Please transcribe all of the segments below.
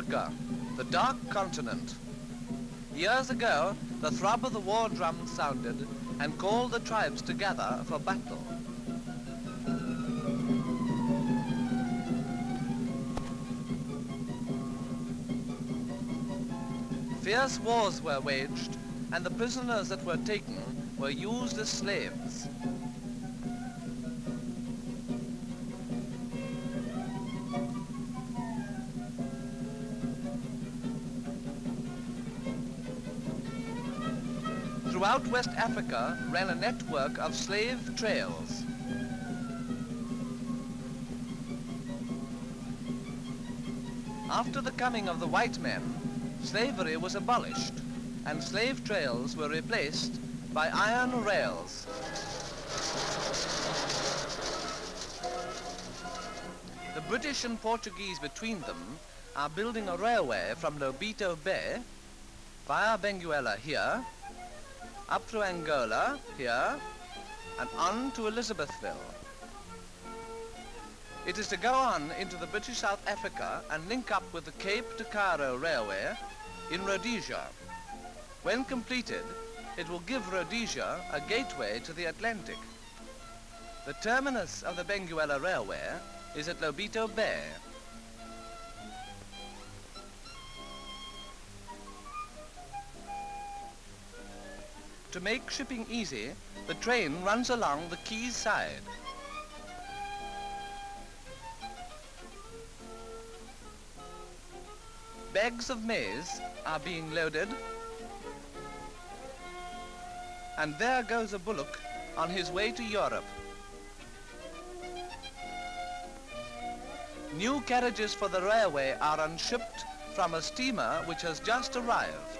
Africa, the Dark Continent. Years ago, the throb of the war drum sounded and called the tribes together for battle. Fierce wars were waged, and the prisoners that were taken were used as slaves. Throughout West Africa ran a network of slave trails. After the coming of the white men, slavery was abolished, and slave trails were replaced by iron rails. The British and Portuguese between them are building a railway from Lobito Bay via Benguela here, up through Angola here, and on to Elizabethville. It is to go on into the British South Africa and link up with the Cape to Cairo Railway in Rhodesia. When completed, it will give Rhodesia a gateway to the Atlantic. The terminus of the Benguela Railway is at Lobito Bay. To make shipping easy, the train runs along the quay side. Bags of maize are being loaded, and there goes a bullock on his way to Europe. New carriages for the railway are unshipped from a steamer which has just arrived.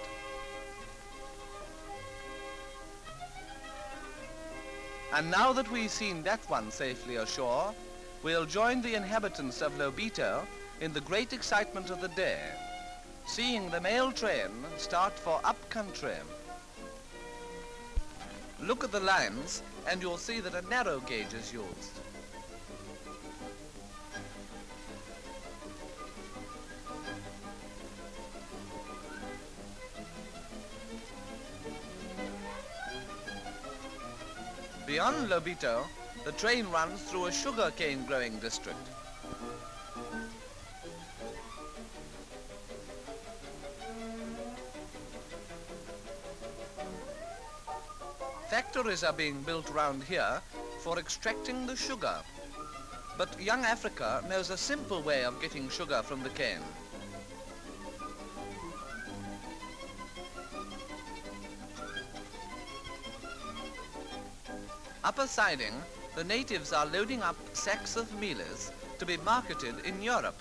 And now that we've seen that one safely ashore, we'll join the inhabitants of Lobito in the great excitement of the day, seeing the mail train start for up country. Look at the lines and you'll see that a narrow gauge is used. Beyond Lobito, the train runs through a sugarcane growing district. Factories are being built around here for extracting the sugar. But young Africa knows a simple way of getting sugar from the cane. Upper siding, the natives are loading up sacks of mealies to be marketed in Europe.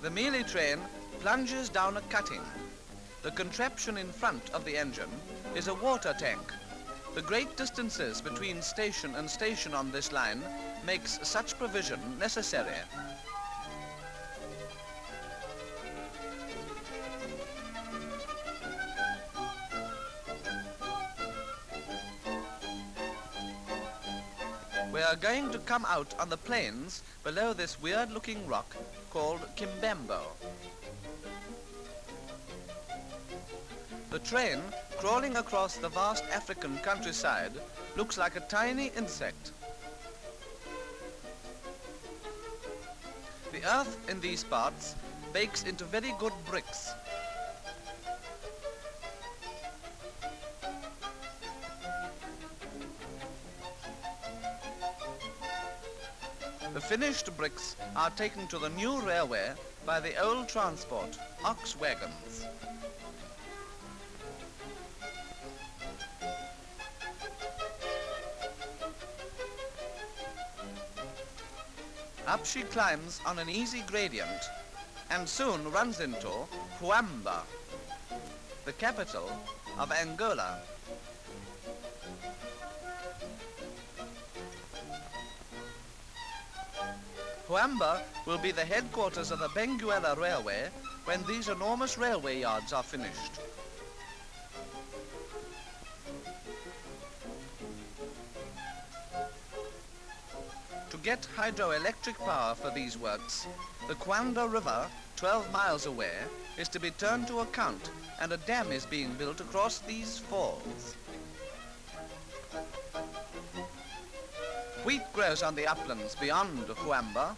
The mealie train plunges down a cutting. The contraption in front of the engine is a water tank. The great distances between station and station on this line makes such provision necessary. We are going to come out on the plains below this weird-looking rock called Kimbembo. The train, crawling across the vast African countryside, looks like a tiny insect. The earth in these parts bakes into very good bricks. The finished bricks are taken to the new railway by the old transport, ox wagons. Up she climbs on an easy gradient and soon runs into Huamba, the capital of Angola. Huamba will be the headquarters of the Benguela Railway when these enormous railway yards are finished. To get hydroelectric power for these works, The Quanda River, 12 miles away, is to be turned to account, and a dam is being built across these falls. Wheat grows on the uplands beyond Huamba,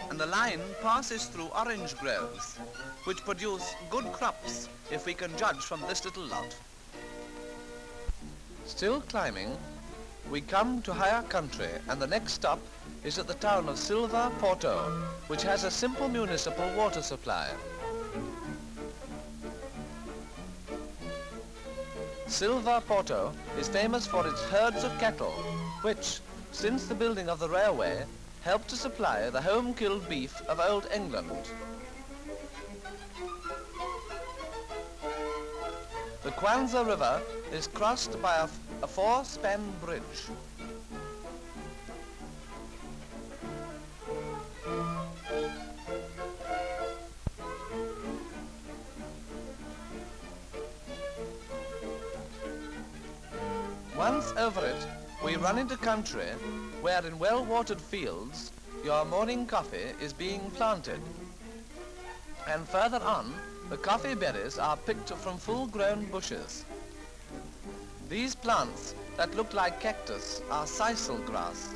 and the line passes through orange groves, which produce good crops if we can judge from this little lot. Still climbing, we come to higher country, and the next stop is at the town of Silva Porto, which has a simple municipal water supply. Silva Porto is famous for its herds of cattle, which, since the building of the railway, helped to supply the home-killed beef of old England. The Kwanza River is crossed by a four-span bridge. Once over it, we run into country where in well-watered fields your morning coffee is being planted. And further on, the coffee berries are picked from full-grown bushes. These plants that look like cactus are sisal grass.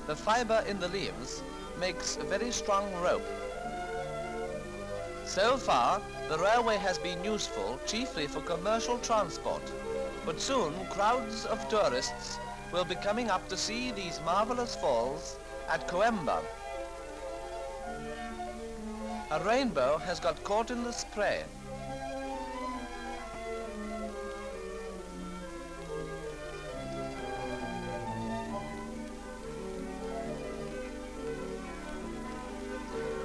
The fiber in the leaves makes a very strong rope. So far, the railway has been useful chiefly for commercial transport, but soon crowds of tourists will be coming up to see these marvelous falls at Coimba. A rainbow has got caught in the spray.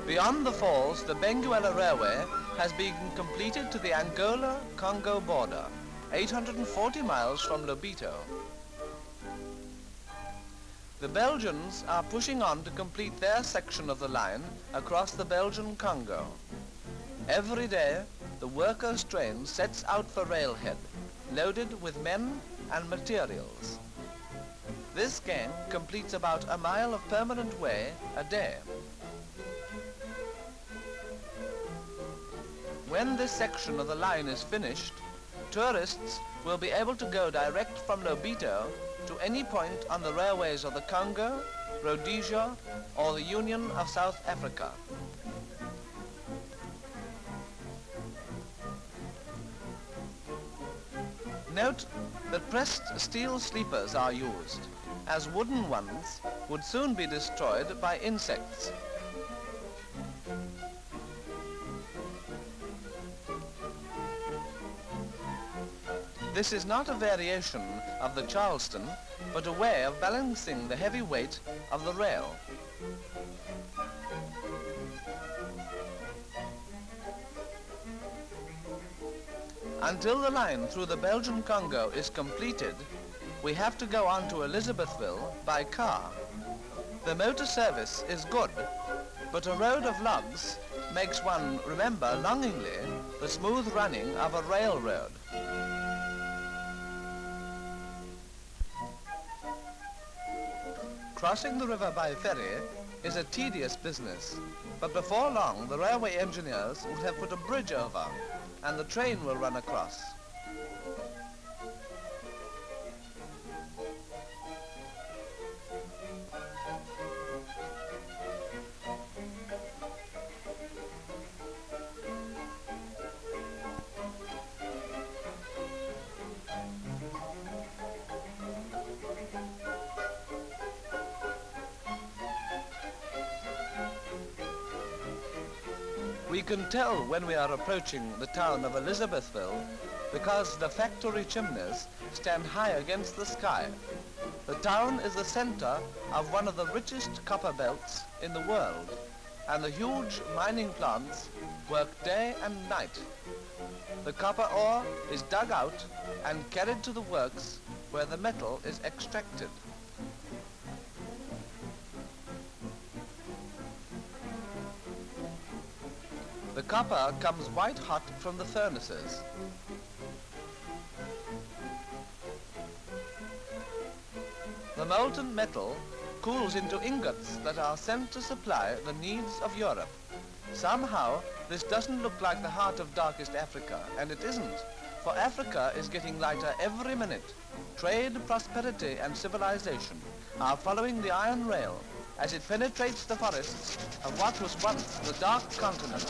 Beyond the falls, the Benguela Railway has been completed to the Angola-Congo border, 840 miles from Lobito. The Belgians are pushing on to complete their section of the line across the Belgian Congo. Every day, the workers' train sets out for railhead, loaded with men and materials. This gang completes about a mile of permanent way a day. When this section of the line is finished, tourists will be able to go direct from Lobito to any point on the railways of the Congo, Rhodesia, or the Union of South Africa. Note that pressed steel sleepers are used, as wooden ones would soon be destroyed by insects. This is not a variation of the Charleston, but a way of balancing the heavy weight of the rail. Until the line through the Belgian Congo is completed, we have to go on to Elizabethville by car. The motor service is good, but a road of logs makes one remember longingly the smooth running of a railroad. Crossing the river by ferry is a tedious business, but before long the railway engineers will have put a bridge over and the train will run across. We can tell when we are approaching the town of Elizabethville because the factory chimneys stand high against the sky. The town is the center of one of the richest copper belts in the world, and the huge mining plants work day and night. The copper ore is dug out and carried to the works where the metal is extracted. The copper comes white hot from the furnaces. The molten metal cools into ingots that are sent to supply the needs of Europe. Somehow, this doesn't look like the heart of darkest Africa, and it isn't, for Africa is getting lighter every minute. Trade, prosperity, and civilization are following the iron rail as it penetrates the forests of what was once the dark continent.